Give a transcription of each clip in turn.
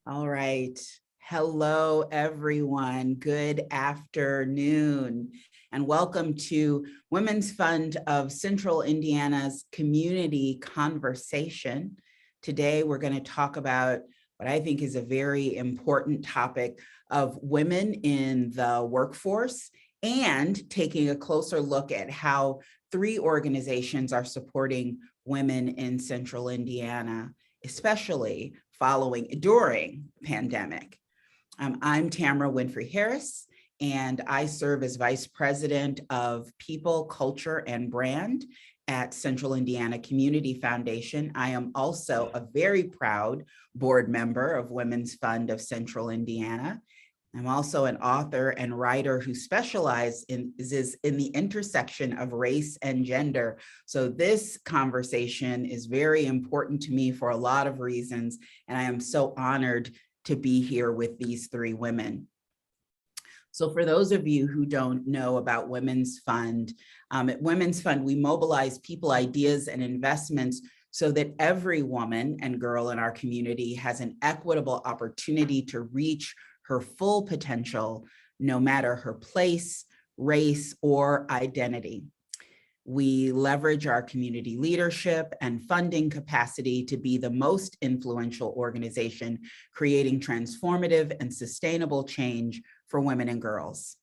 All right. Hello, everyone. Good afternoon, and welcome to Women's Fund of Central Indiana's Community Conversation. Today, we're going to talk about what I think is a very important topic of women in the workforce and taking a closer look at how 3 organizations are supporting women in Central Indiana, especially during pandemic. I'm Tamara Winfrey-Harris, and I serve as Vice President of People, Culture, and Brand at Central Indiana Community Foundation. I am also a very proud board member of Women's Fund of Central Indiana. I'm also an author and writer who specializes in the intersection of race and gender. So this conversation is very important to me for a lot of reasons, and I am so honored to be here with these 3 women. So for those of you who don't know about Women's Fund, at Women's Fund, we mobilize people, ideas, and investments so that every woman and girl in our community has an equitable opportunity to reach her full potential, no matter her place, race, or identity. We leverage our community leadership and funding capacity to be the most influential organization, creating transformative and sustainable change for women and girls.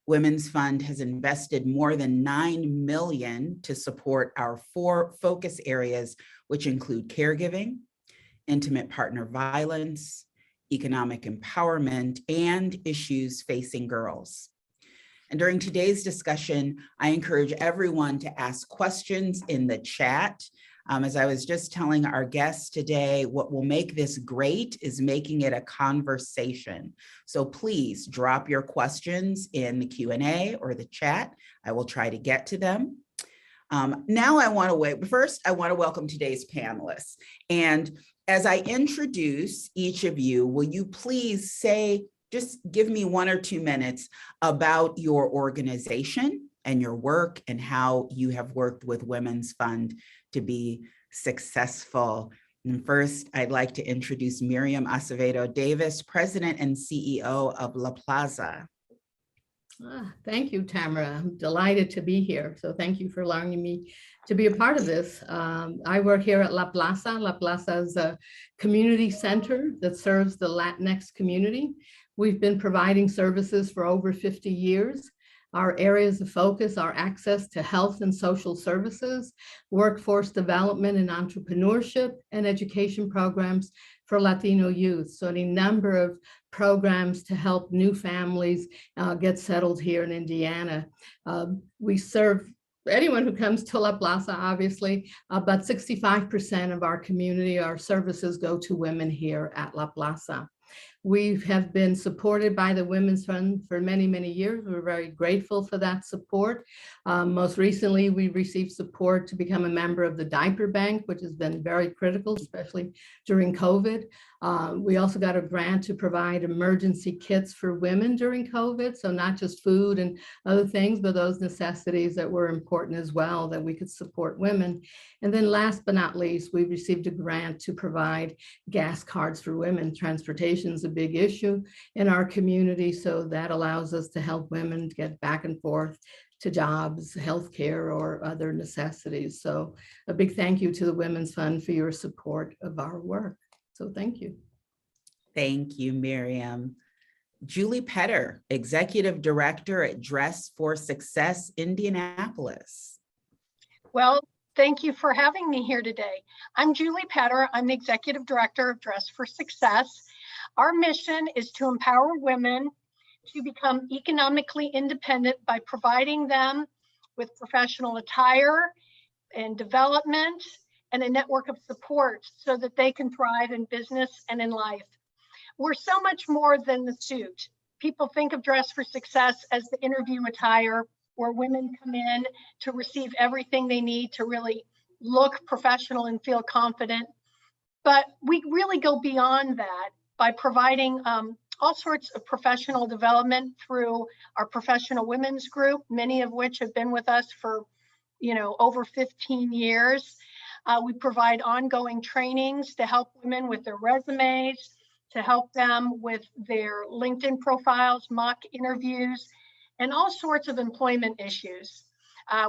Women's Fund has invested more than $9 million to support our 4 focus areas, which include caregiving, intimate partner violence, economic empowerment, and issues facing girls. And during today's discussion, I encourage everyone to ask questions in the chat. As I was just telling our guests today, what will make this great is making it a conversation. So please drop your questions in the Q&A or the chat. I will try to get to them. Now I want to welcome today's panelists. And as I introduce each of you, will you please just give me 1 or 2 minutes about your organization and your work and how you have worked with Women's Fund to be successful. And first, I'd like to introduce Miriam Acevedo-Davis, President and CEO of La Plaza. Thank you, Tamara. I'm delighted to be here. So thank you for allowing me to be a part of this. I work here at La Plaza. La Plaza is a community center that serves the Latinx community. We've been providing services for over 50 years. Our areas of focus are access to health and social services, workforce development and entrepreneurship, and education programs for Latino youth. So any number of programs to help new families get settled here in Indiana. We serve anyone who comes to La Plaza, obviously, but 65% of our community, our services go to women here at La Plaza. We have been supported by the Women's Fund for many, many years. We're very grateful for that support. Most recently, we received support to become a member of the Diaper Bank, which has been very critical, especially during COVID. We also got a grant to provide emergency kits for women during COVID. So not just food and other things, but those necessities that were important as well, that we could support women. And then last but not least, we received a grant to provide gas cards for women. Transportation is a big issue in our community, so that allows us to help women get back and forth to jobs, healthcare, or other necessities. So a big thank you to the Women's Fund for your support of our work. So thank you. Thank you, Miriam. Julie Petr, Executive Director at Dress for Success, Indianapolis. Well, thank you for having me here today. I'm Julie Petr. I'm the Executive Director of Dress for Success. Our mission is to empower women to become economically independent by providing them with professional attire and development and a network of support so that they can thrive in business and in life. We're so much more than the suit. People think of Dress for Success as the interview attire where women come in to receive everything they need to really look professional and feel confident. But we really go beyond that by providing all sorts of professional development through our professional women's group, many of which have been with us for over 15 years. We provide ongoing trainings to help women with their resumes, to help them with their LinkedIn profiles, mock interviews, and all sorts of employment issues.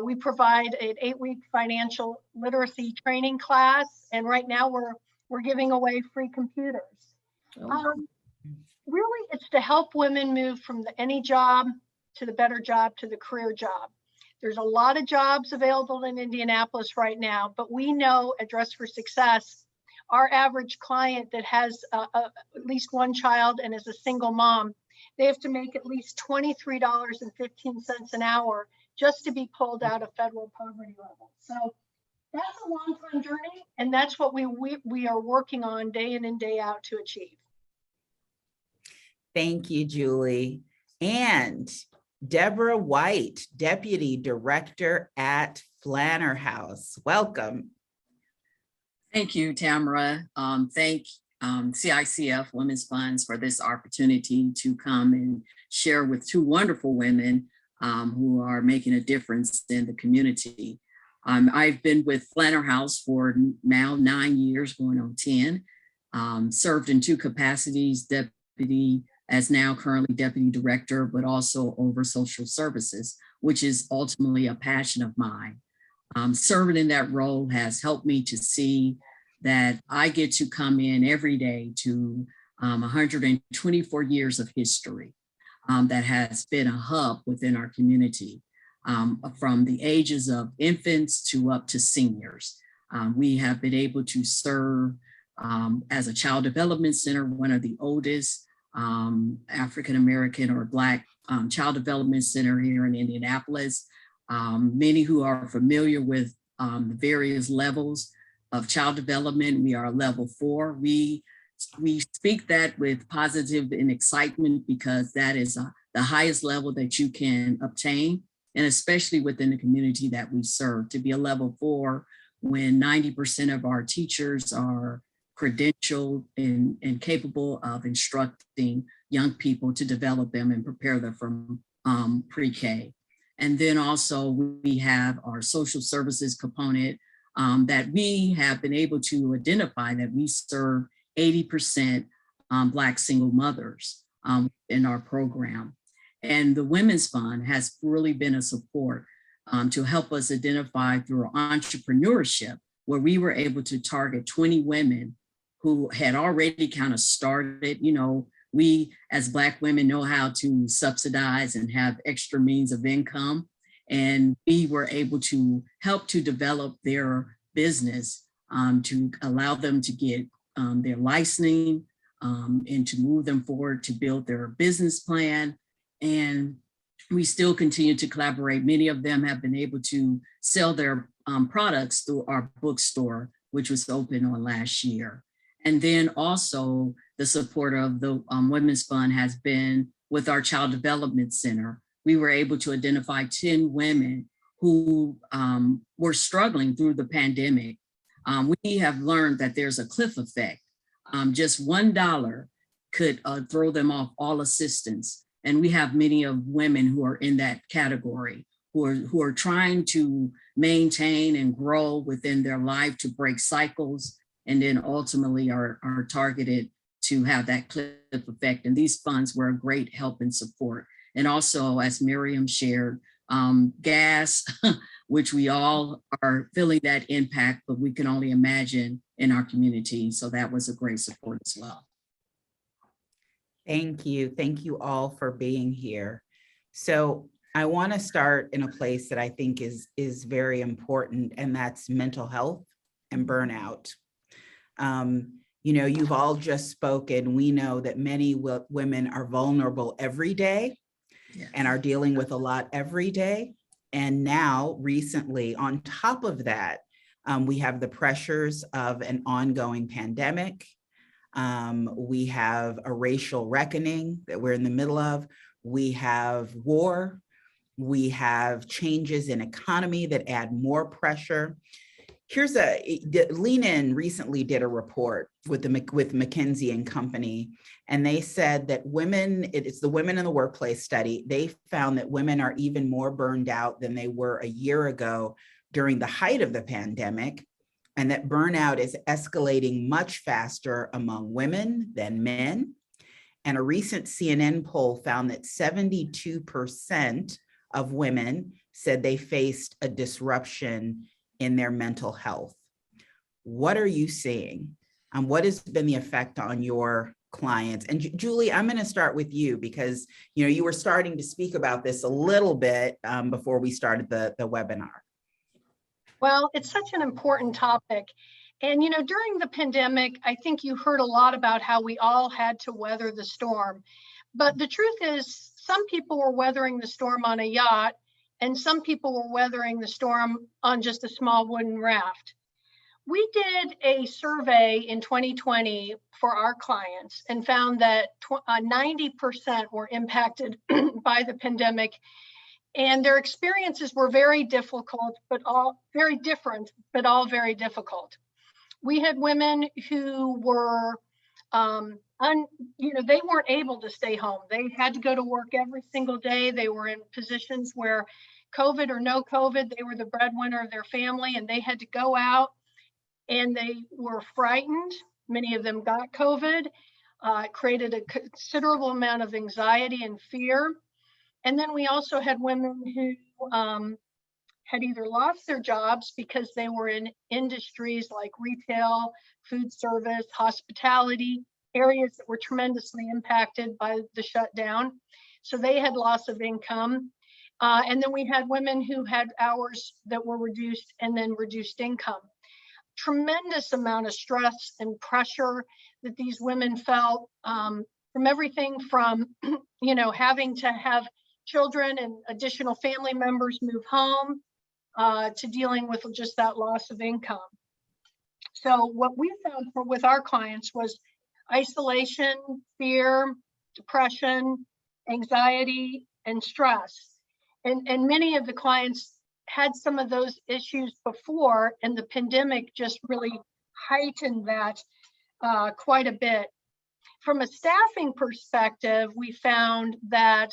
We provide an 8-week financial literacy training class, and right now we're giving away free computers. Really, it's to help women move from any job to the better job to the career job. There's a lot of jobs available in Indianapolis right now, but we know at Dress for Success, our average client that has at least one child and is a single mom, they have to make at least $23.15 an hour just to be pulled out of federal poverty level. So that's a long-term journey, and that's what we are working on day in and day out to achieve. Thank you, Julie. And Debra White, Deputy Director at Flanner House. Welcome. Thank you, Tamara. Thank CICF Women's Funds for this opportunity to come and share with two wonderful women who are making a difference in the community. I've been with Flanner House for now 9 years, going on 10, served in two capacities, currently Deputy Director, but also over social services, which is ultimately a passion of mine. Serving in that role has helped me to see that I get to come in every day to 124 years of history that has been a hub within our community, from the ages of infants to up to seniors. We have been able to serve as a child development center, one of the oldest African-American or Black child development center here in Indianapolis. Many who are familiar with the various levels of child development, we are level 4. We speak that with positive and excitement because that is the highest level that you can obtain, and especially within the community that we serve. To be a level 4 when 90% of our teachers are credentialed and capable of instructing young people to develop them and prepare them from pre-K. And then also we have our social services component that we have been able to identify that we serve 80% Black single mothers in our program. And the Women's Fund has really been a support to help us identify through entrepreneurship, where we were able to target 20 women who had already kind of started. You know, we as Black women know how to subsidize and have extra means of income. And we were able to help to develop their business to allow them to get their licensing and to move them forward to build their business plan. And we still continue to collaborate. Many of them have been able to sell their products through our bookstore, which was open on last year. And then also the support of the Women's Fund has been with our Child Development Center. We were able to identify 10 women who were struggling through the pandemic. We have learned that there's a cliff effect. Just $1 could throw them off all assistance. And we have many of women who are in that category, who are trying to maintain and grow within their life to break cycles, and then ultimately are targeted to have that cliff effect. And these funds were a great help and support. And also, as Miriam shared, gas, which we all are feeling that impact, but we can only imagine in our community. So that was a great support as well. Thank you. Thank you all for being here. So I want to start in a place that I think is very important, and that's mental health and burnout. You know, you've all just spoken. We know that many women are vulnerable every day. Yes. And are dealing with a lot every day. And now recently, on top of that, we have the pressures of an ongoing pandemic. We have a racial reckoning that we're in the middle of. We have war. We have changes in economy that add more pressure. Here's Lean In recently did a report with McKinsey and Company, and they said that women, it's the Women in the Workplace study, they found that women are even more burned out than they were a year ago during the height of the pandemic. and that burnout is escalating much faster among women than men. And a recent CNN poll found that 72% of women said they faced a disruption in their mental health. What are you seeing? What has been the effect on your clients? And Julie, I'm going to start with you because you were starting to speak about this a little bit before we started the webinar. Well, it's such an important topic. And, during the pandemic, I think you heard a lot about how we all had to weather the storm. But the truth is, some people were weathering the storm on a yacht, and some people were weathering the storm on just a small wooden raft. We did a survey in 2020 for our clients and found that 90% were impacted by the pandemic. And their experiences were very difficult, but all very different, but all very difficult. We had women who were, they weren't able to stay home. They had to go to work every single day. They were in positions where COVID or no COVID, they were the breadwinner of their family, and they had to go out, and they were frightened. Many of them got COVID. It created a considerable amount of anxiety and fear. And then we also had women who had either lost their jobs because they were in industries like retail, food service, hospitality, areas that were tremendously impacted by the shutdown. So they had loss of income. And then we had women who had hours that were reduced and then reduced income. Tremendous amount of stress and pressure that these women felt from everything from, having to have children and additional family members move home to dealing with just that loss of income. So what we found with our clients was isolation, fear, depression, anxiety, and stress. And many of the clients had some of those issues before, and the pandemic just really heightened that quite a bit. From a staffing perspective, we found that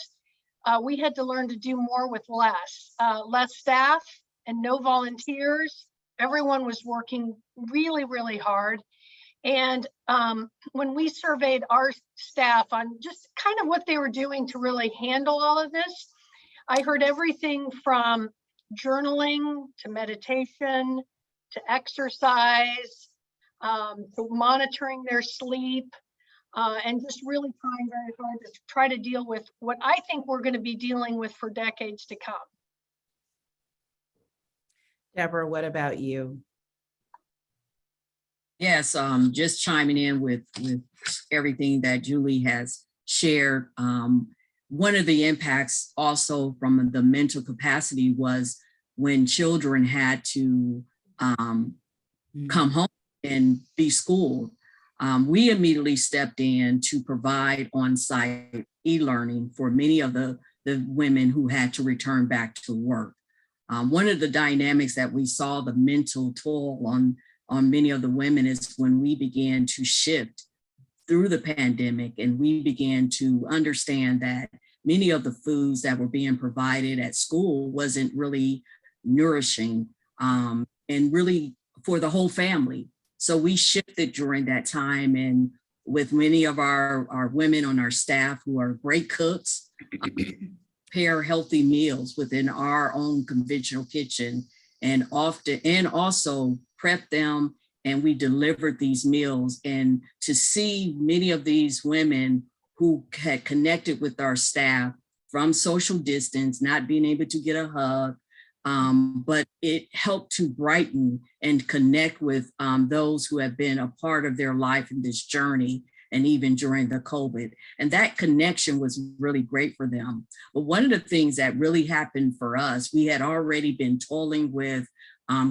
we had to learn to do more with less staff and no volunteers. Everyone was working really, really hard. And when we surveyed our staff on just kind of what they were doing to really handle all of this, I heard everything from journaling to meditation to exercise to monitoring their sleep. And just really trying very hard to try to deal with what I think we're going to be dealing with for decades to come. Debra, what about you? Yes, just chiming in with everything that Julie has shared. One of the impacts also from the mental capacity was when children had to come home and be schooled. We immediately stepped in to provide on-site e-learning for many of the women who had to return back to work. One of the dynamics that we saw the mental toll on many of the women is when we began to shift through the pandemic and we began to understand that many of the foods that were being provided at school wasn't really nourishing and really for the whole family. So we shifted during that time, and with many of our women on our staff who are great cooks, prepare healthy meals within our own conventional kitchen and also prep them, and we delivered these meals. And to see many of these women who had connected with our staff from social distance, not being able to get a hug, but it helped to brighten and connect with those who have been a part of their life in this journey, and even during the COVID. And that connection was really great for them. But one of the things that really happened for us, we had already been toiling with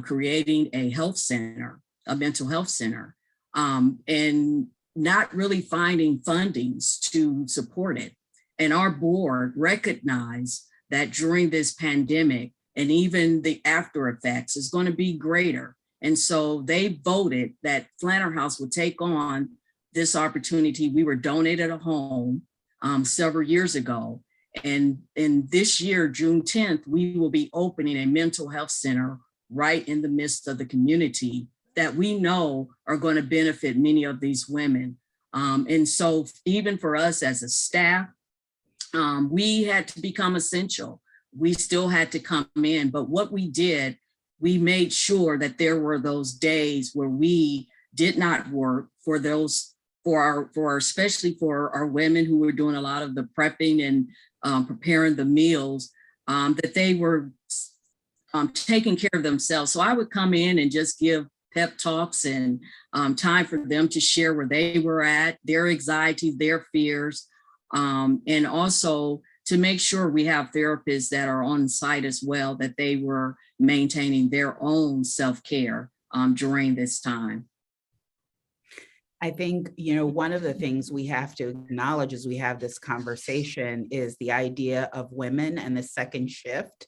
creating a health center, a mental health center, and not really finding fundings to support it. And our board recognized that during this pandemic, and even the after effects is going to be greater. And so they voted that Flanner House would take on this opportunity. We were donated a home several years ago. And in this year, June 10th, we will be opening a mental health center right in the midst of the community that we know are going to benefit many of these women. And so even for us as a staff, we had to become essential. We still had to come in, but what we did, we made sure that there were those days where we did not work for those, especially for our women who were doing a lot of the prepping and preparing the meals, that they were taking care of themselves. So I would come in and just give pep talks and time for them to share where they were at, their anxieties, their fears, and also to make sure we have therapists that are on site as well, that they were maintaining their own self-care during this time. I think, you know, one of the things we have to acknowledge as we have this conversation is the idea of women and the second shift.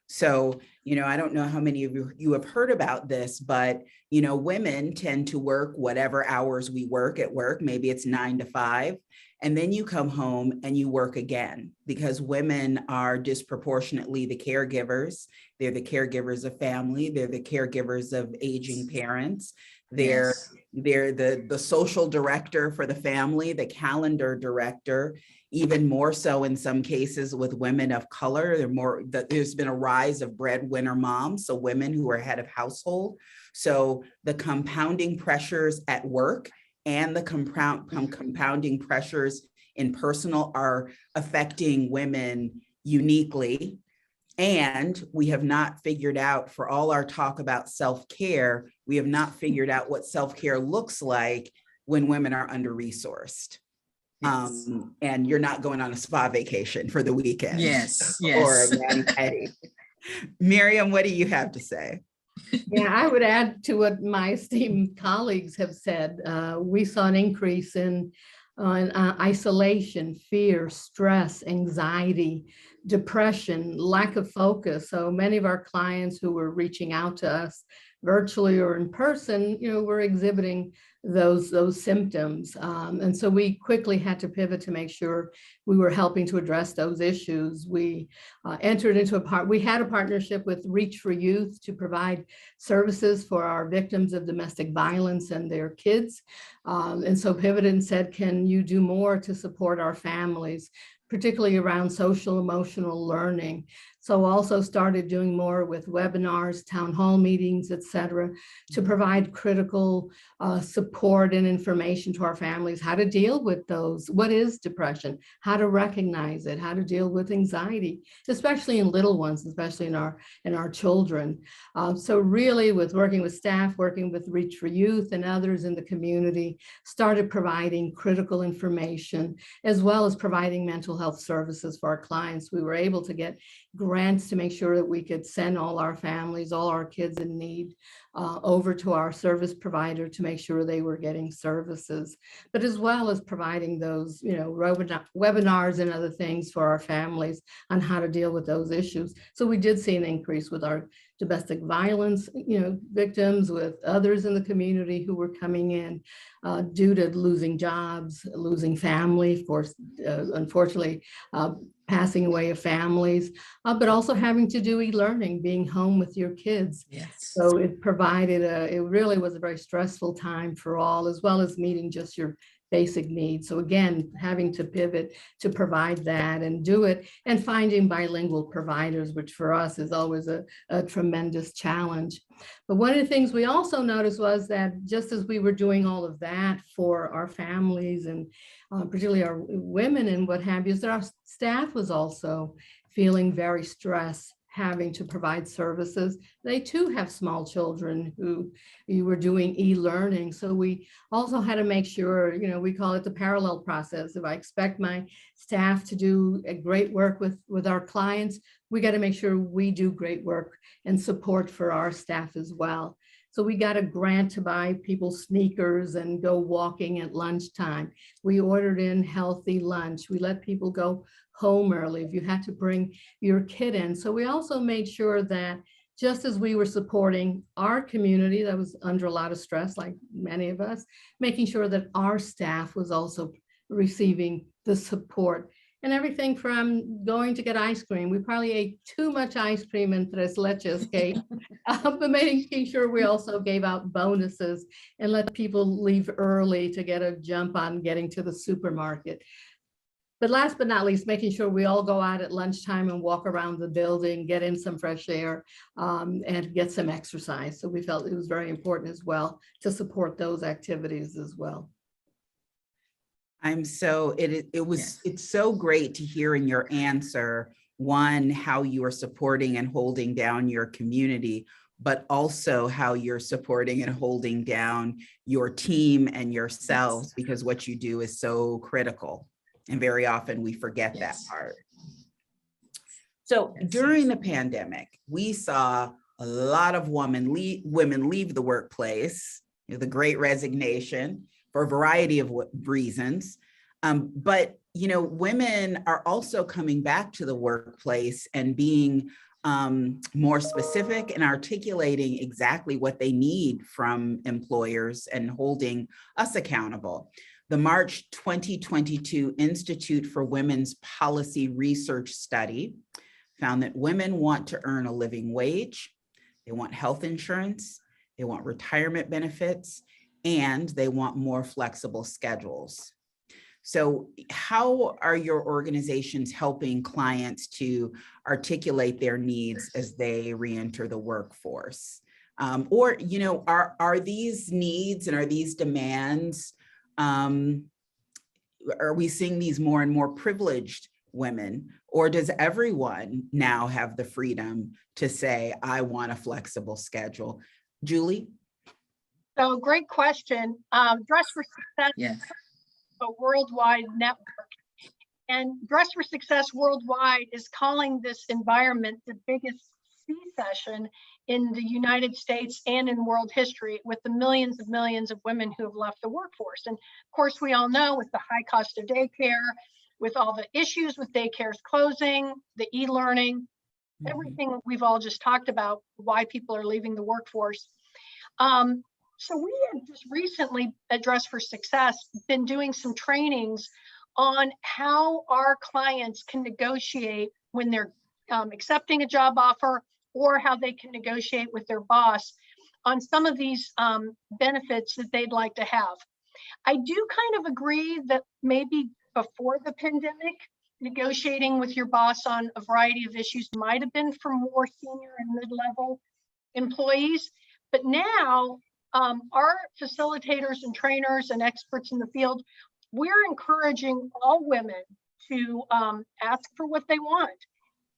So, you know, I don't know how many of you have heard about this, but, you know, women tend to work whatever hours we work at work. Maybe it's 9 to 5. And then you come home and you work again, because women are disproportionately the caregivers. They're the caregivers of family. They're the caregivers of aging parents. They're the social director for the family, the calendar director, even more so in some cases with women of color. There's been a rise of breadwinner moms, so women who are head of household. So the compounding pressures at work and the compounding pressures in personal are affecting women uniquely. And we have not figured out, for all our talk about self-care, we have not figured out what self-care looks like when women are under-resourced. Yes. And you're not going on a spa vacation for the weekend. Yes, Or yes. a mani-pedi. Miriam, what do you have to say? Yeah, I would add to what my esteemed colleagues have said. We saw an increase in isolation, fear, stress, anxiety, depression, lack of focus. So many of our clients who were reaching out to us virtually or in person, you know, were exhibiting those symptoms. And so we quickly had to pivot to make sure we were helping to address those issues. We entered into we had a partnership with Reach for Youth to provide services for our victims of domestic violence and their kids. And so pivoted and said, can you do more to support our families, particularly around social emotional learning? So also started doing more with webinars, town hall meetings, et cetera, to provide critical support and information to our families, how to deal with those. What is depression? How to recognize it, how to deal with anxiety, especially in little ones, especially in our children. So really with working with staff, working with Reach for Youth and others in the community, started providing critical information, as well as providing mental health services for our clients. We were able to get grants to make sure that we could send all our families, all our kids in need over to our service provider to make sure they were getting services, but as well as providing those, you know, webinars and other things for our families on how to deal with those issues. So we did see an increase with our domestic violence, you know, victims, with others in the community who were coming in due to losing jobs, losing family, of course, unfortunately, passing away of families, but also having to do e-learning, being home with your kids. Yes. So it provided it really was a very stressful time for all, as well as meeting just your basic needs. So again, having to pivot to provide that and do it, and finding bilingual providers, which for us is always a tremendous challenge. But one of the things we also noticed was that just as we were doing all of that for our families and particularly our women and what have you, is that our staff was also feeling very stressed, having to provide services. They too have small children who you were doing e-learning. So we also had to make sure, you know, we call it the parallel process. If I expect my staff to do a great work with our clients, we got to make sure we do great work and support for our staff as well. So we got a grant to buy people sneakers and go walking at lunchtime. We ordered in healthy lunch. We let people go home early if you had to bring your kid in. So we also made sure that just as we were supporting our community that was under a lot of stress, like many of us, making sure that our staff was also receiving the support and everything from going to get ice cream. We probably ate too much ice cream in Tres Leches, Kate, but making sure we also gave out bonuses and let people leave early to get a jump on getting to the supermarket. But last but not least, making sure we all go out at lunchtime and walk around the building, get in some fresh air, and get some exercise. So we felt it was very important as well to support those activities as well. It's so great to hear in your answer, one, how you are supporting and holding down your community, but also how you're supporting and holding down your team and yourselves, because what you do is so critical. And very often we forget that part. So during the pandemic, we saw a lot of women leave the workplace, the Great Resignation, for a variety of reasons. But women are also coming back to the workplace and being more specific and articulating exactly what they need from employers and holding us accountable. The March 2022 Institute for Women's Policy Research study found that women want to earn a living wage, they want health insurance, they want retirement benefits, and they want more flexible schedules. So how are your organizations helping clients to articulate their needs as they re-enter the workforce? Or are these needs and are these demands, are we seeing these more and more privileged women, or does everyone now have the freedom to say, I want a flexible schedule? Julie? So great question. Dress for Success, a worldwide network. And Dress for Success Worldwide is calling this environment the biggest C-session in the United States and in world history, with the millions of women who have left the workforce. And of course, we all know with the high cost of daycare, with all the issues with daycares closing, the e-learning, everything we've all just talked about, why people are leaving the workforce. So we have just recently at Dress for Success been doing some trainings on how our clients can negotiate when they're accepting a job offer, or how they can negotiate with their boss on some of these benefits that they'd like to have. I do kind of agree that maybe before the pandemic, negotiating with your boss on a variety of issues might have been for more senior and mid-level employees. But now, our facilitators and trainers and experts in the field, we're encouraging all women to ask for what they want.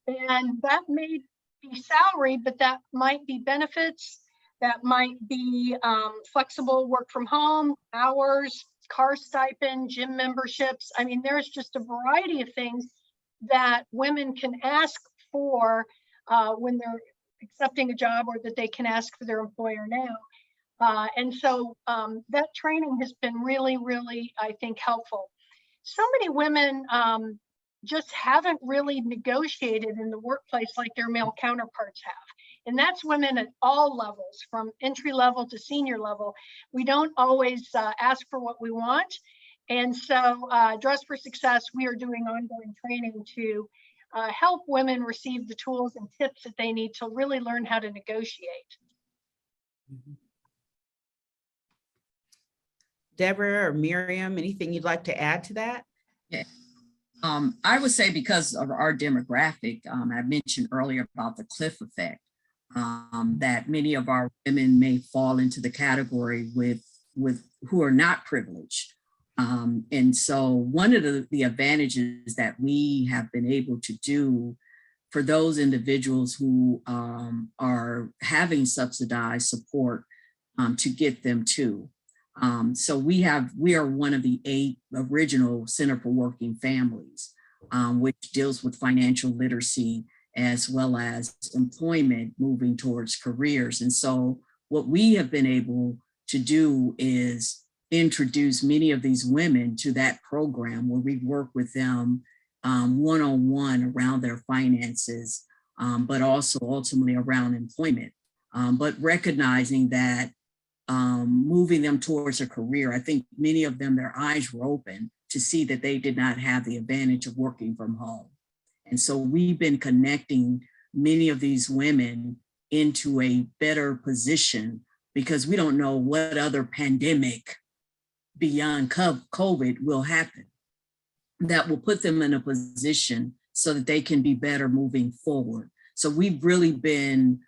And that may be salary, but that might be benefits, that might be flexible work from home, hours, car stipend, gym memberships. I mean, there's just a variety of things that women can ask for when they're accepting a job, or that they can ask for their employer now. And so that training has been really, really, I think, helpful. So many women just haven't really negotiated in the workplace like their male counterparts have. And that's women at all levels, from entry level to senior level. We don't always ask for what we want. And so Dress for Success, we are doing ongoing training to help women receive the tools and tips that they need to really learn how to negotiate. Debra or Miriam, anything you'd like to add to that? Yeah. I would say, because of our demographic, I mentioned earlier about the cliff effect, that many of our women may fall into the category with who are not privileged. And so one of the advantages that we have been able to do for those individuals who are having subsidized support to get them to. So we are one of the 8 original Center for Working Families, which deals with financial literacy as well as employment, moving towards careers. And so what we have been able to do is introduce many of these women to that program, where we work with them one-on-one around their finances, but also ultimately around employment, but recognizing that moving them towards a career, I think many of them, their eyes were open to see that they did not have the advantage of working from home. And so we've been connecting many of these women into a better position because we don't know what other pandemic beyond COVID will happen that will put them in a position so that they can be better moving forward. So we've really been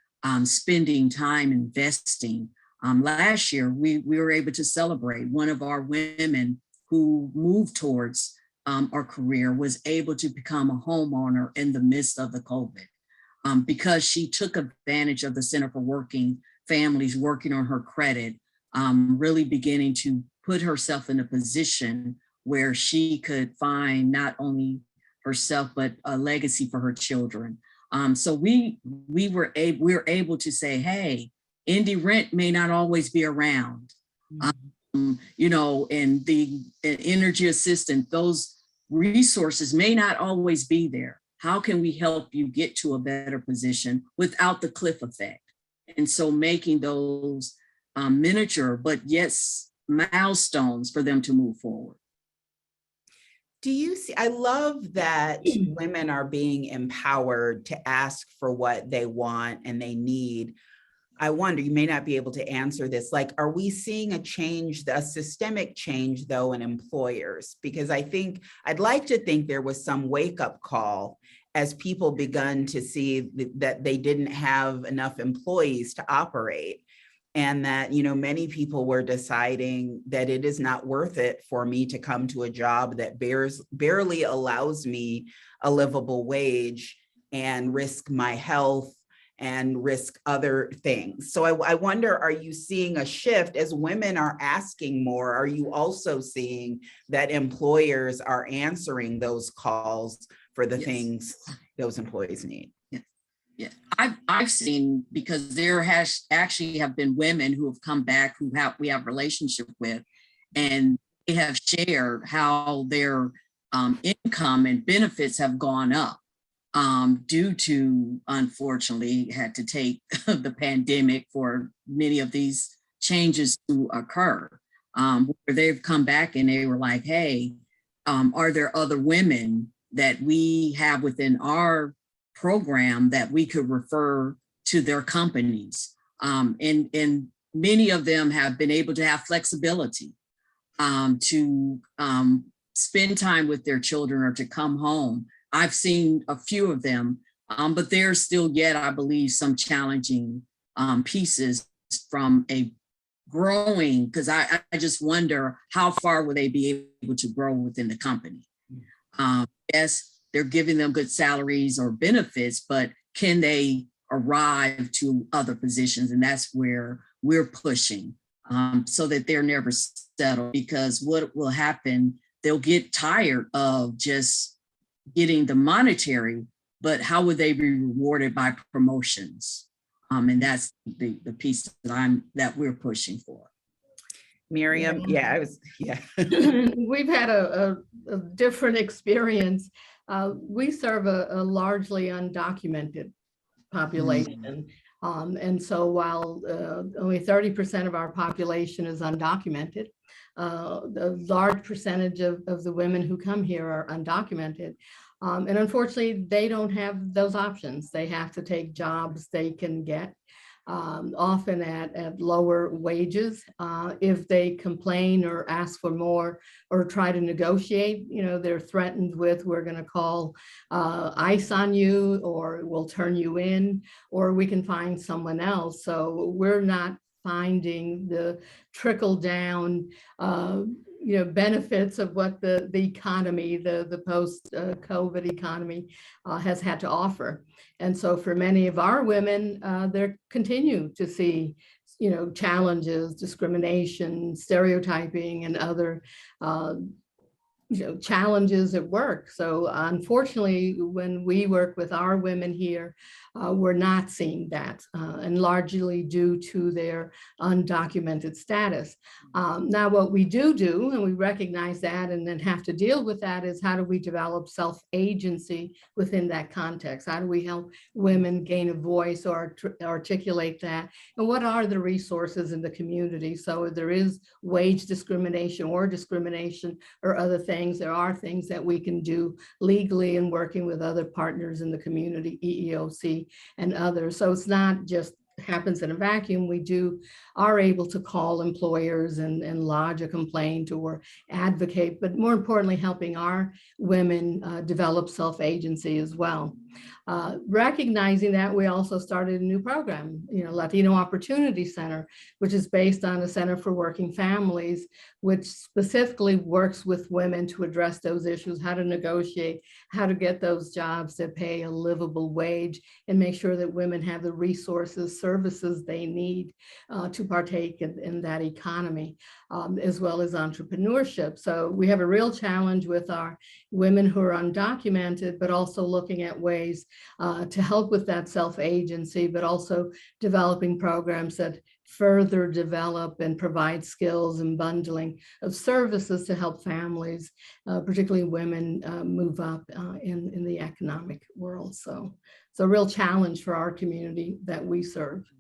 spending time investing. Last year, we were able to celebrate one of our women who moved towards our career was able to become a homeowner in the midst of the COVID because she took advantage of the Center for Working Families working on her credit, really beginning to put herself in a position where she could find not only herself, but a legacy for her children. So we were able to say, hey, indie rent may not always be around, you know, and the energy assistance, those resources may not always be there. How can we help you get to a better position without the cliff effect? And so making those miniature, but yes, milestones for them to move forward. Do you see, I love that women are being empowered to ask for what they want and they need. I wonder, you may not be able to answer this, like, are we seeing a change, a systemic change though in employers? Because I'd like to think there was some wake up call as people begun to see that they didn't have enough employees to operate. And that, you know, many people were deciding that it is not worth it for me to come to a job that barely allows me a livable wage and risk my health and risk other things. So I wonder, are you seeing a shift as women are asking more? Are you also seeing that employers are answering those calls for the things those employees need? Yeah, I've seen, because there has actually have been women who have come back who we have relationship with, and they have shared how their income and benefits have gone up due to, unfortunately, had to take the pandemic for many of these changes to occur. Where they've come back and they were like, hey, are there other women that we have within our program that we could refer to their companies? And many of them have been able to have flexibility to spend time with their children or to come home. I've seen a few of them, but there's still yet, I believe, some challenging pieces from a growing, because I just wonder how far will they be able to grow within the company? Yes, they're giving them good salaries or benefits, but can they arrive to other positions? And that's where we're pushing so that they're never settled, because what will happen, they'll get tired of just getting the monetary, but how would they be rewarded by promotions? And that's the piece that we're pushing for. Miriam, We've had a different experience. We serve a largely undocumented population. And so while only 30% of our population is undocumented, a large percentage of the women who come here are undocumented. And unfortunately, they don't have those options. They have to take jobs they can get, often at lower wages. If they complain or ask for more or try to negotiate, you know, they're threatened with, we're going to call ICE on you, or we'll turn you in, or we can find someone else. So we're not finding the trickle down benefits of what the economy, the post-COVID economy has had to offer. And so for many of our women, they continue to see, challenges, discrimination, stereotyping, and other challenges at work. So unfortunately, when we work with our women here, we're not seeing that, and largely due to their undocumented status. Now, what we do, and we recognize that and then have to deal with that, is how do we develop self-agency within that context? How do we help women gain a voice or articulate that? And what are the resources in the community? So if there is wage discrimination or discrimination or other things, there are things that we can do legally in working with other partners in the community, EEOC and others. So it's not just happens in a vacuum. We are able to call employers and lodge a complaint or advocate, but more importantly, helping our women develop self-agency as well. Recognizing that, we also started a new program, Latino Opportunity Center, which is based on the Center for Working Families, which specifically works with women to address those issues, how to negotiate, how to get those jobs that pay a livable wage, and make sure that women have the resources, services they need to partake in that economy, as well as entrepreneurship. So we have a real challenge with our women who are undocumented, but also looking at ways to help with that self-agency, but also developing programs that further develop and provide skills and bundling of services to help families, particularly women, move up in the economic world. So it's a real challenge for our community that we serve.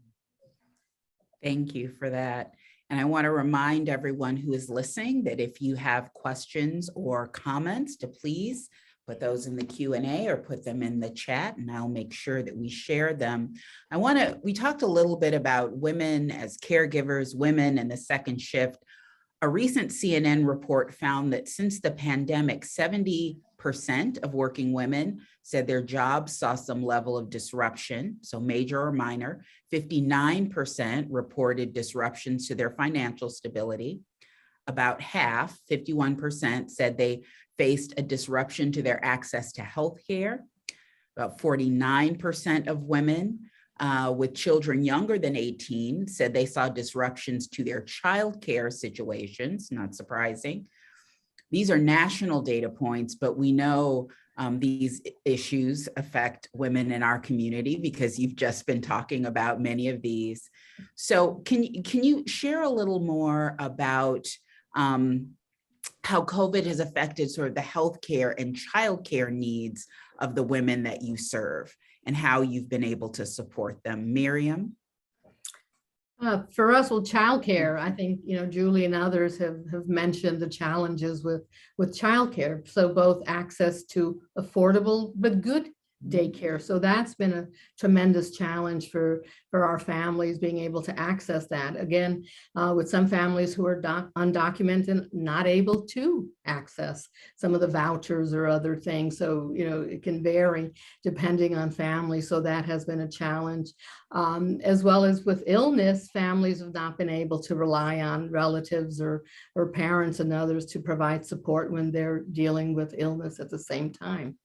Thank you for that. And I want to remind everyone who is listening that if you have questions or comments, to please put those in the Q&A or put them in the chat, and I'll make sure that we share them. We talked a little bit about women as caregivers, women in the second shift. A recent CNN report found that since the pandemic, 70% of working women said their jobs saw some level of disruption, so major or minor. 59% reported disruptions to their financial stability. About half, 51%, said they faced a disruption to their access to health care. About 49% of women with children younger than 18 said they saw disruptions to their childcare situations, not surprising. These are national data points, but we know these issues affect women in our community because you've just been talking about many of these. So can you share a little more about how COVID has affected sort of the healthcare and childcare needs of the women that you serve and how you've been able to support them? Miriam? For us, with childcare, I think, Julie and others have mentioned the challenges with childcare. So both access to affordable but good daycare. So that's been a tremendous challenge for our families, being able to access that. Again, with some families who are undocumented, not able to access some of the vouchers or other things. So, it can vary depending on family. So that has been a challenge. As well as with illness, families have not been able to rely on relatives or parents and others to provide support when they're dealing with illness at the same time.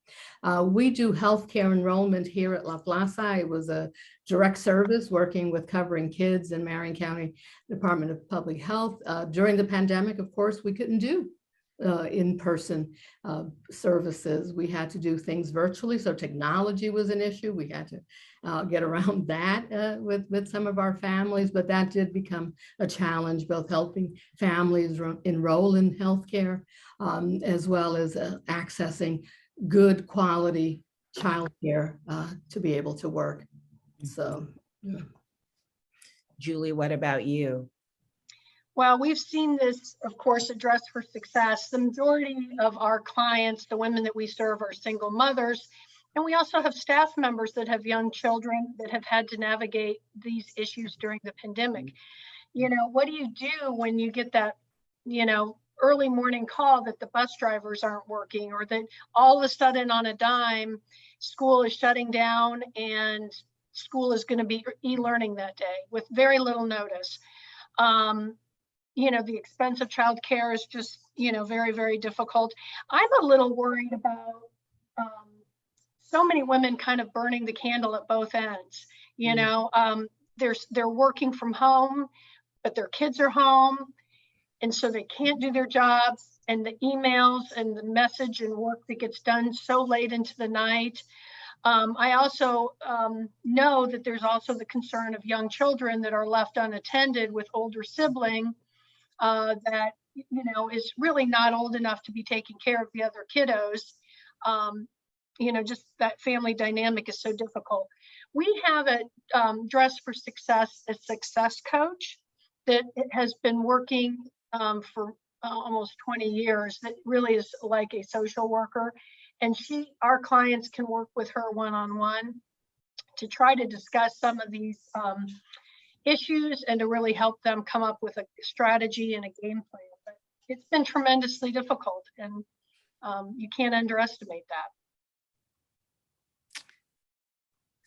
We do healthcare enrollment here at La Plaza. It was a direct service working with Covering Kids and Marion County Department of Public Health. During the pandemic, of course, we couldn't do in-person services. We had to do things virtually. So technology was an issue. We had to get around that with some of our families, but that did become a challenge, both helping families enroll in healthcare as well as accessing good quality childcare to be able to work. So, yeah. Julie, what about you? Well, we've seen this, of course, address for success. The majority of our clients, the women that we serve, are single mothers. And we also have staff members that have young children that have had to navigate these issues during the pandemic. What do you do when you get that, early morning call that the bus drivers aren't working, or that all of a sudden on a dime, school is shutting down and school is going to be e-learning that day with very little notice? The expense of childcare is just, very, very difficult. I'm a little worried about so many women kind of burning the candle at both ends. They're working from home, but their kids are home. And so they can't do their jobs, and the emails and the message and work that gets done so late into the night. I also know that there's also the concern of young children that are left unattended with older sibling that, you know, is really not old enough to be taking care of the other kiddos. You know, just that family dynamic is so difficult. We have a Dress for Success, a success coach that has been working for almost 20 years, that really is like a social worker. And our clients can work with her one-on-one to try to discuss some of these issues and to really help them come up with a strategy and a game plan. But it's been tremendously difficult, and you can't underestimate that.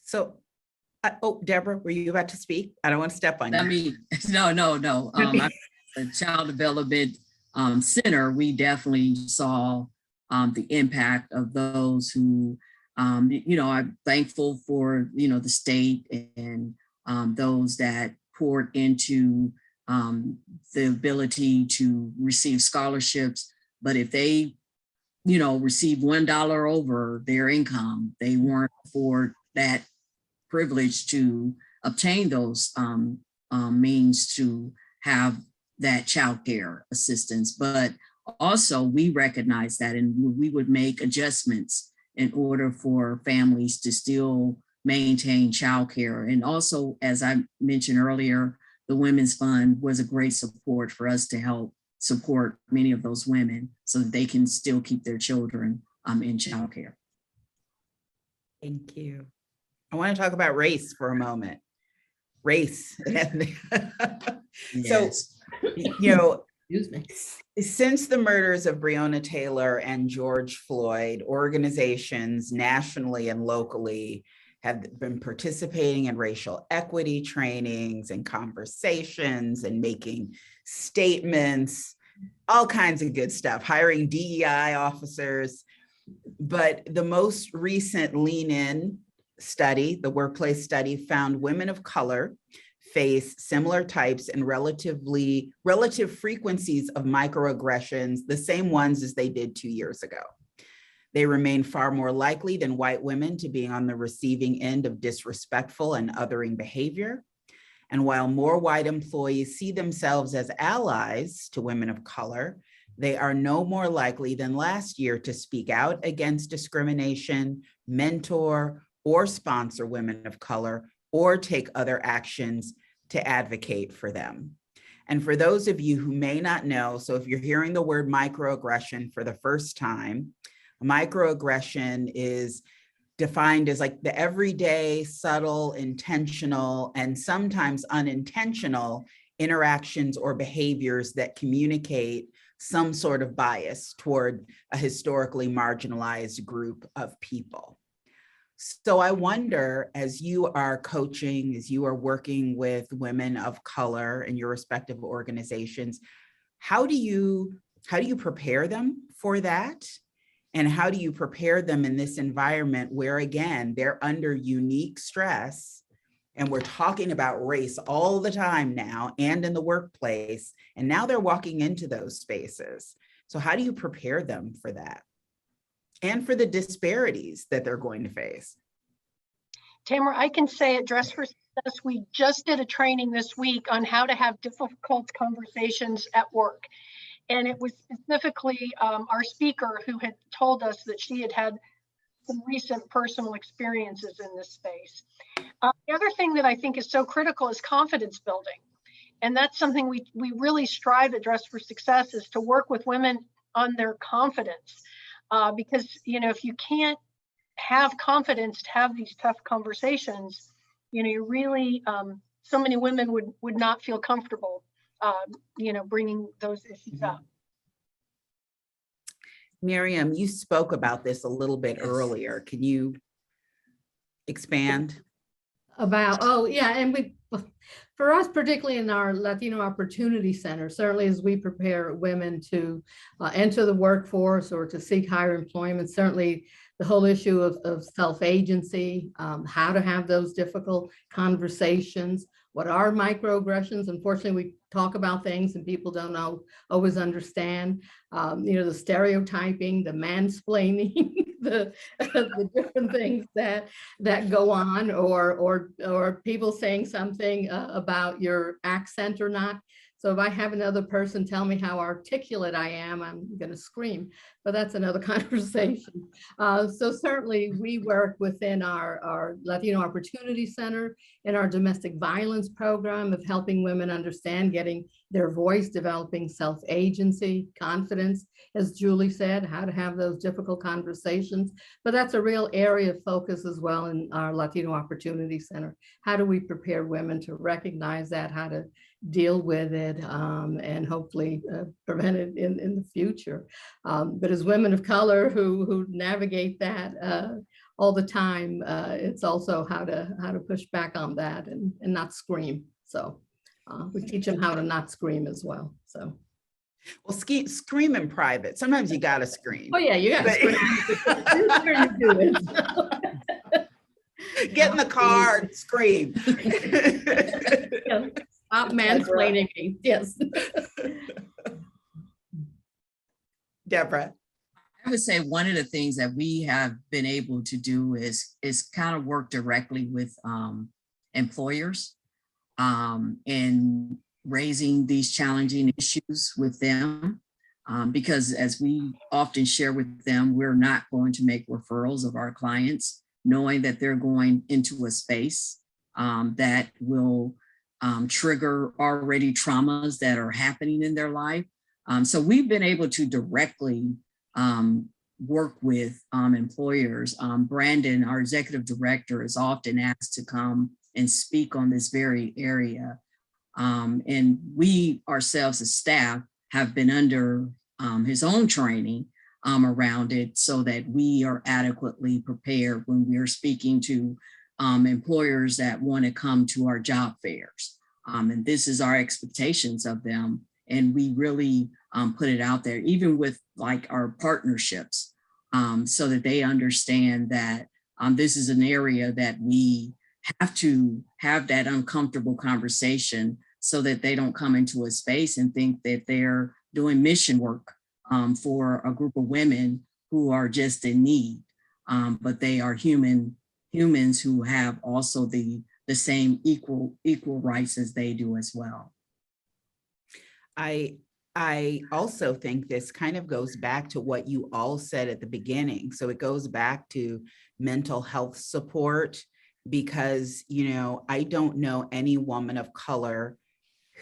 So, oh, Debra, were you about to speak? I don't want to step on you. I mean, no. The Child Development Center, we definitely saw the impact of those who, you know, I'm thankful for, you know, the state and those that poured into the ability to receive scholarships. But if they, you know, receive $1 over their income, they weren't afford that privilege to obtain those means to have that child care assistance. But also we recognize that, and we would make adjustments in order for families to still maintain child care. And also, as I mentioned earlier, the Women's Fund was a great support for us to help support many of those women so that they can still keep their children in child care. Thank you. I want to talk about race for a moment. Race. So, you know, Excuse me. Since the murders of Breonna Taylor and George Floyd, organizations nationally and locally have been participating in racial equity trainings and conversations and making statements, all kinds of good stuff, hiring DEI officers. But the most recent Lean In study, the workplace study, found women of color face similar types and relative frequencies of microaggressions, the same ones as they did 2 years ago. They remain far more likely than white women to be on the receiving end of disrespectful and othering behavior. And while more white employees see themselves as allies to women of color, they are no more likely than last year to speak out against discrimination, mentor, or sponsor women of color, or take other actions to advocate for them. And for those of you who may not know, so if you're hearing the word microaggression for the first time, microaggression is defined as like the everyday, subtle, intentional, and sometimes unintentional interactions or behaviors that communicate some sort of bias toward a historically marginalized group of people. So I wonder, as you are coaching, as you are working with women of color in your respective organizations, how do you prepare them for that? And how do you prepare them in this environment where, again, they're under unique stress, and we're talking about race all the time now and in the workplace, and now they're walking into those spaces. So how do you prepare them for that? And for the disparities that they're going to face? Tamara, I can say at Dress for Success, we just did a training this week on how to have difficult conversations at work. And it was specifically our speaker who had told us that she had had some recent personal experiences in this space. The other thing that I think is so critical is confidence building. And that's something we really strive at Dress for Success, is to work with women on their confidence. Because, you know, if you can't have confidence to have these tough conversations, you know, you really, so many women would not feel comfortable, you know, bringing those issues up. Miriam, you spoke about this a little bit earlier. Can you expand? About, oh yeah, and for us, particularly in our Latino Opportunity Center, certainly as we prepare women to enter the workforce or to seek higher employment, certainly the whole issue of self-agency, how to have those difficult conversations, what are microaggressions. Unfortunately, we talk about things and people don't always understand, you know, the stereotyping, the mansplaining the different things that go on, or people saying something about your accent or not. So if I have another person tell me how articulate I am, I'm going to scream, but that's another conversation. So certainly we work within our Latino Opportunity Center in our domestic violence program of helping women understand getting their voice, developing self-agency, confidence, as Julie said, how to have those difficult conversations. But that's a real area of focus as well in our Latino Opportunity Center. How do we prepare women to recognize that, how to deal with it, and hopefully prevent it in the future. But as women of color who navigate that all the time, it's also how to push back on that and not scream. So we teach them how to not scream as well. So. Well, scream in private. Sometimes you gotta scream. Oh yeah, you gotta scream. You do it. Get in the car and scream. Yeah. Stop mansplaining me. Yes. Debra. I would say one of the things that we have been able to do is kind of work directly with employers in raising these challenging issues with them. Because as we often share with them, we're not going to make referrals of our clients, knowing that they're going into a space that will trigger already traumas that are happening in their life. So we've been able to directly work with employers. Brandon, our executive director, is often asked to come and speak on this very area. And we ourselves as staff have been under his own training around it so that we are adequately prepared when we are speaking to employers that want to come to our job fairs. And this is our expectations of them. And we really put it out there, even with like our partnerships, so that they understand that this is an area that we have to have that uncomfortable conversation so that they don't come into a space and think that they're doing mission work for a group of women who are just in need, but they are humans who have also the same equal rights as they do as well. I also think this kind of goes back to what you all said at the beginning. So it goes back to mental health support, because, you know, I don't know any woman of color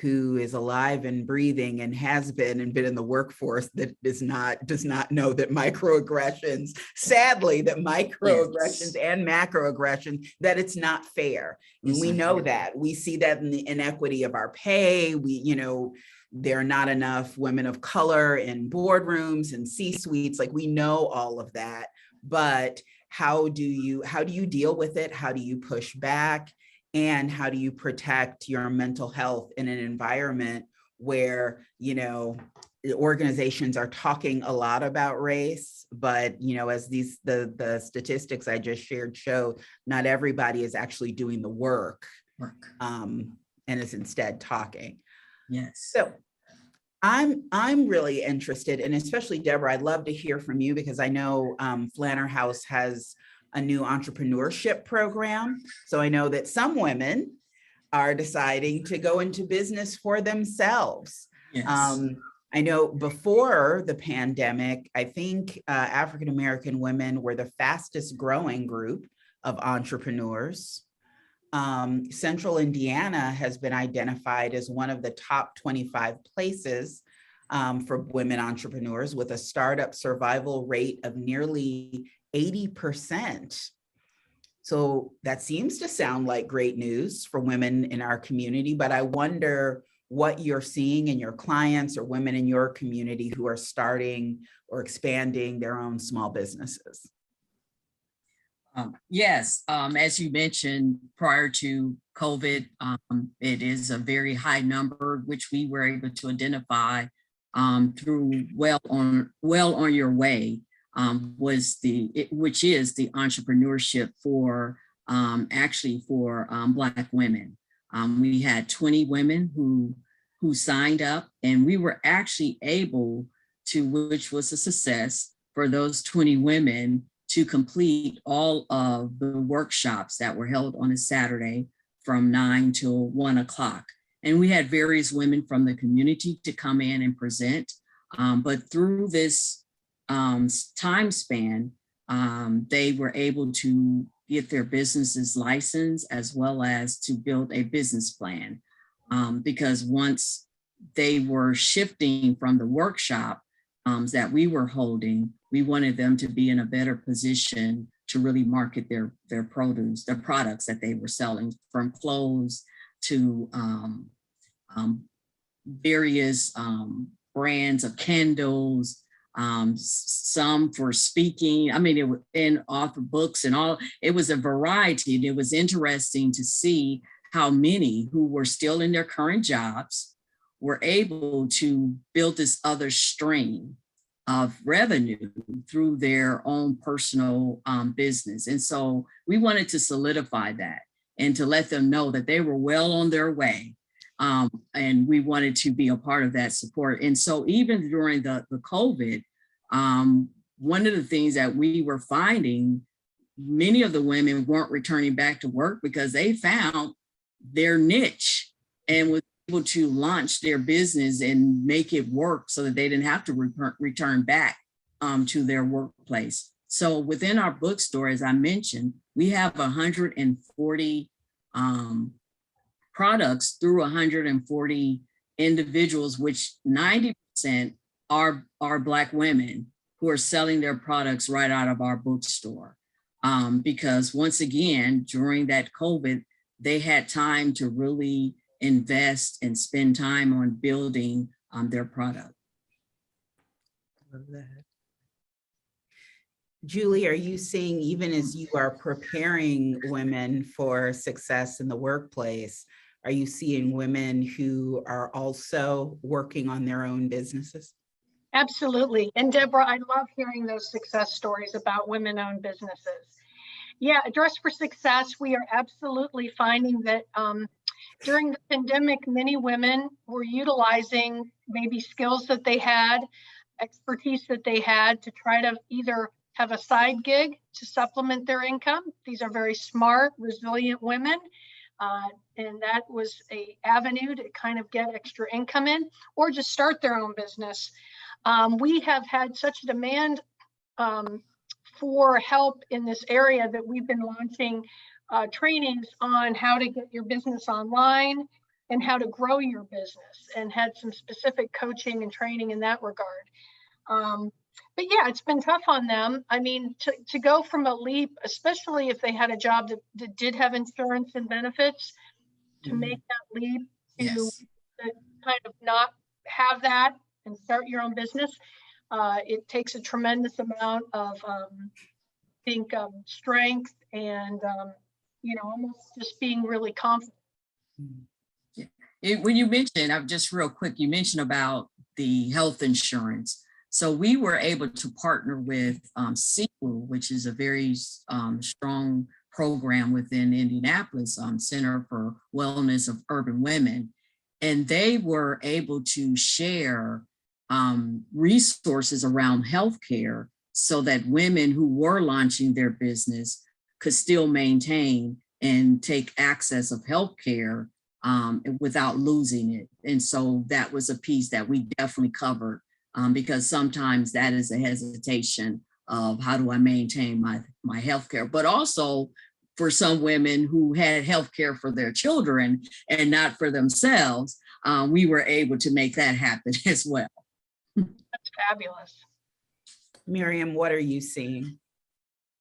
who is alive and breathing and has been in the workforce that does not know that microaggressions, sadly, that microaggressions and macroaggressions, that it's not fair. And we know that. We see that in the inequity of our pay. There are not enough women of color in boardrooms and C-suites. Like, we know all of that, but how do you deal with it? How do you push back? And how do you protect your mental health in an environment where, organizations are talking a lot about race, but, as the statistics I just shared show, not everybody is actually doing the work. And is instead talking. Yes. So I'm really interested, and especially Debra, I'd love to hear from you, because I know Flanner House has a new entrepreneurship program. So I know that some women are deciding to go into business for themselves. Yes. I know before the pandemic, I think African-American women were the fastest growing group of entrepreneurs. Central Indiana has been identified as one of the top 25 places for women entrepreneurs, with a startup survival rate of nearly 80%. So that seems to sound like great news for women in our community, but I wonder what you're seeing in your clients or women in your community who are starting or expanding their own small businesses. Yes, as you mentioned, prior to COVID, it is a very high number, which we were able to identify through Well on Your Way, which is the entrepreneurship for Black women. We had 20 women who signed up, and we were actually able to, which was a success for those 20 women, to complete all of the workshops that were held on a Saturday from 9 till 1 o'clock. And we had various women from the community to come in and present. But through this time span, they were able to get their businesses licensed as well as to build a business plan. Because once they were shifting from the workshop that we were holding, we wanted them to be in a better position to really market their produce, their products that they were selling, from clothes to various brands of candles, some for speaking. I mean, it was in author books and all. It was a variety, and it was interesting to see how many who were still in their current jobs were able to build this other stream of revenue through their own personal business. And so we wanted to solidify that and to let them know that they were well on their way. And we wanted to be a part of that support. And so even during the COVID, one of the things that we were finding, many of the women weren't returning back to work because they found their niche and was able to launch their business and make it work so that they didn't have to return back to their workplace. So within our bookstore, as I mentioned, we have 140 products through 140 individuals, which 90% are Black women who are selling their products right out of our bookstore. Because once again, during that COVID, they had time to really invest and spend time on building their product. Love that. Julie, are you seeing, even as you are preparing women for success in the workplace, are you seeing women who are also working on their own businesses? Absolutely. And Deborah, I love hearing those success stories about women-owned businesses. Yeah, Dress for Success, we are absolutely finding that during the pandemic, many women were utilizing maybe skills that they had, expertise that they had, to try to either have a side gig to supplement their income. These are very smart, resilient women. And that was an avenue to kind of get extra income in, or just start their own business. We have had such demand for help in this area that we've been launching trainings on how to get your business online and how to grow your business, and had some specific coaching and training in that regard. But yeah, it's been tough on them. I mean, to go from a leap, especially if they had a job that did have insurance and benefits, to make that leap to kind of not have that and start your own business, it takes a tremendous amount of, strength and, almost just being really confident. When you mentioned, just real quick, you mentioned about the health insurance. So we were able to partner with CICF, which is a very strong program within Indianapolis, Center for Wellness of Urban Women. And they were able to share resources around healthcare so that women who were launching their business could still maintain and take access of healthcare without losing it. And so that was a piece that we definitely covered. Because sometimes that is a hesitation of how do I maintain my health care, but also for some women who had health care for their children and not for themselves, we were able to make that happen as well. That's fabulous. Miriam, what are you seeing?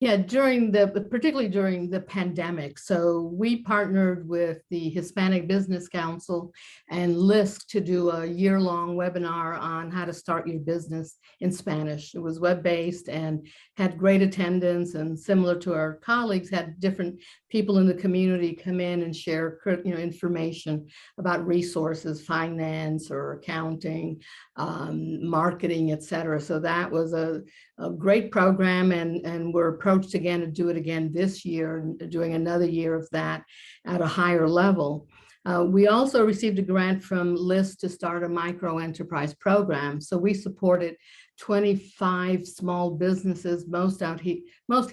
Yeah, particularly during the pandemic. So we partnered with the Hispanic Business Council and LISC to do a year-long webinar on how to start your business in Spanish. It was web-based and had great attendance, and similar to our colleagues, had different people in the community come in and share information about resources, finance or accounting, marketing, etc. So that was a great program, and we're approached again to do it again this year, and doing another year of that at a higher level. We also received a grant from LIST to start a micro enterprise program. So we supported 25 small businesses, mostly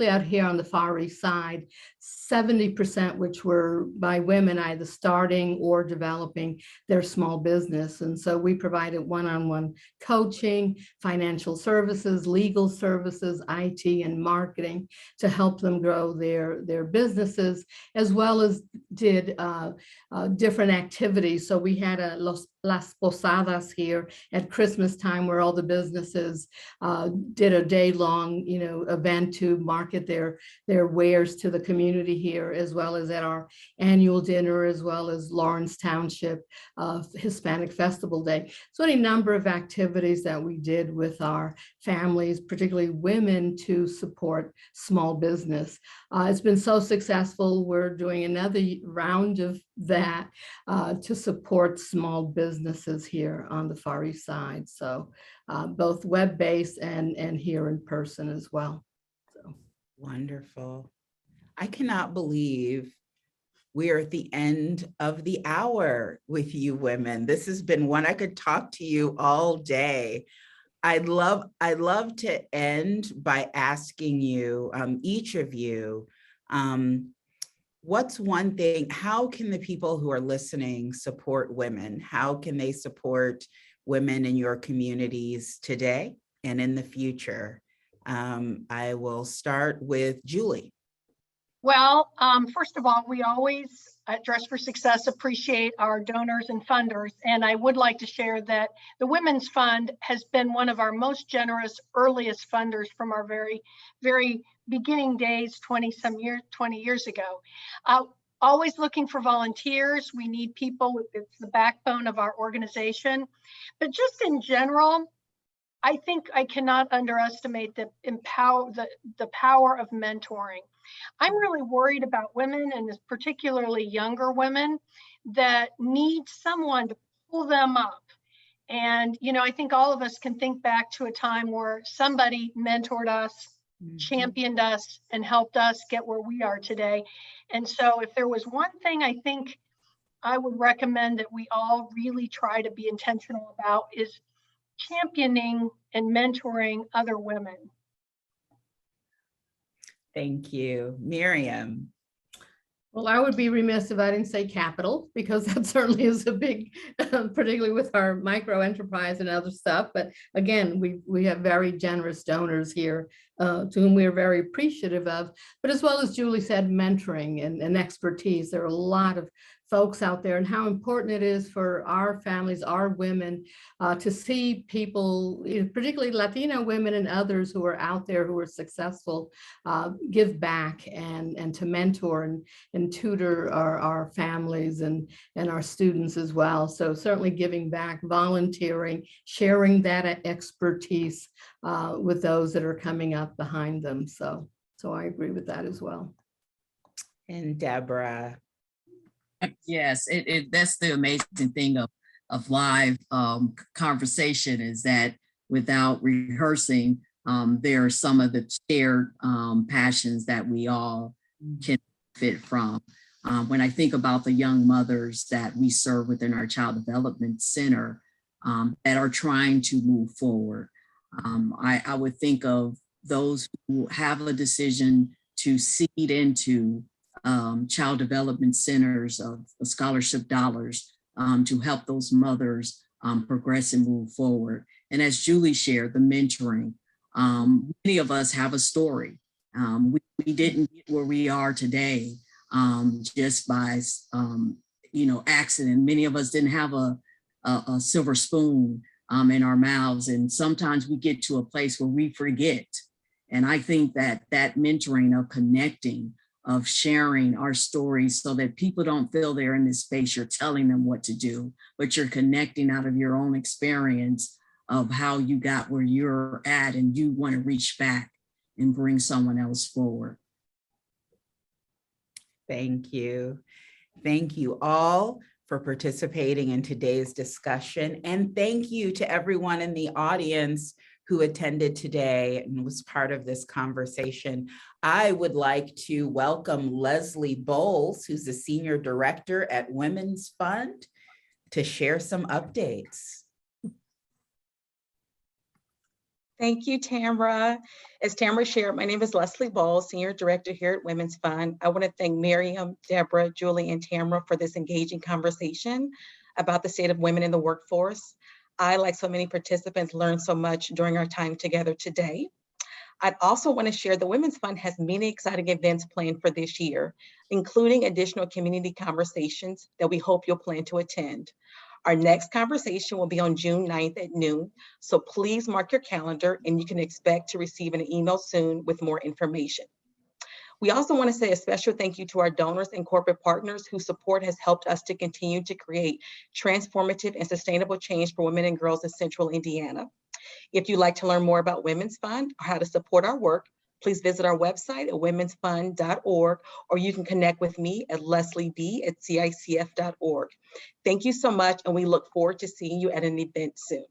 out here on the Far East Side, 70% which were by women either starting or developing their small business. And so we provided one-on-one coaching, financial services, legal services, IT, and marketing to help them grow their businesses, as well as did different activities. So we had a Las Posadas here at Christmas time where all the businesses did a day-long, event to market their wares to the community here, as well as at our annual dinner, as well as Lawrence Township Hispanic Festival Day. So any number of activities that we did with our families, particularly women, to support small business. It's been so successful. We're doing another round of that to support small businesses here on the Far East Side. So both web-based and here in person as well. So. Wonderful. I cannot believe we are at the end of the hour with you women. This has been one I could talk to you all day. I'd love to end by asking you, each of you, what's one thing, how can the people who are listening support women? How can they support women in your communities today and in the future? I will start with Julie. Well, first of all, we always at Dress for Success appreciate our donors and funders. And I would like to share that the Women's Fund has been one of our most generous, earliest funders from our very, very beginning days 20 years ago. Always looking for volunteers. We need people. It's the backbone of our organization. But just in general, I think I cannot underestimate the power of mentoring. I'm really worried about women, and particularly younger women, that need someone to pull them up. And, I think all of us can think back to a time where somebody mentored us, championed us, and helped us get where we are today. And so if there was one thing I think I would recommend that we all really try to be intentional about is championing and mentoring other women. Thank you. Miriam. Well, I would be remiss if I didn't say capital, because that certainly is a big, particularly with our micro enterprise and other stuff. But again, we have very generous donors here to whom we are very appreciative of. But as well as Julie said, mentoring and expertise. There are a lot of folks out there, and how important it is for our families, our women, to see people, particularly Latina women and others who are out there who are successful, give back and to mentor and tutor our families and our students as well. So certainly giving back, volunteering, sharing that expertise with those that are coming up behind them. So I agree with that as well. And Debra. Yes, that's the amazing thing of live conversation, is that without rehearsing, there are some of the shared passions that we all can benefit from. When I think about the young mothers that we serve within our Child Development Center that are trying to move forward, I would think of those who have a decision to seed into child development centers of scholarship dollars to help those mothers progress and move forward. And as Julie shared, the mentoring, many of us have a story. We didn't get where we are today just by accident. Many of us didn't have a silver spoon in our mouths, and sometimes we get to a place where we forget. And I think that mentoring of connecting, of sharing our stories, so that people don't feel they're in this space, you're telling them what to do, but you're connecting out of your own experience of how you got where you're at, and you want to reach back and bring someone else forward. Thank you. Thank you all for participating in today's discussion. And thank you to everyone in the audience who attended today and was part of this conversation. I would like to welcome Leslie Bowles, who's the Senior Director at Women's Fund, to share some updates. Thank you, Tamara. As Tamara shared, my name is Leslie Bowles, Senior Director here at Women's Fund. I want to thank Miriam, Debra, Julie, and Tamara for this engaging conversation about the state of women in the workforce. I, like so many participants, learned so much during our time together today. I'd also want to share the Women's Fund has many exciting events planned for this year, including additional community conversations that we hope you'll plan to attend. Our next conversation will be on June 9th at noon, so please mark your calendar and you can expect to receive an email soon with more information. We also want to say a special thank you to our donors and corporate partners whose support has helped us to continue to create transformative and sustainable change for women and girls in Central Indiana. If you'd like to learn more about Women's Fund or how to support our work, please visit our website at womensfund.org, or you can connect with me at leslieb@cicf.org. Thank you so much, and we look forward to seeing you at an event soon.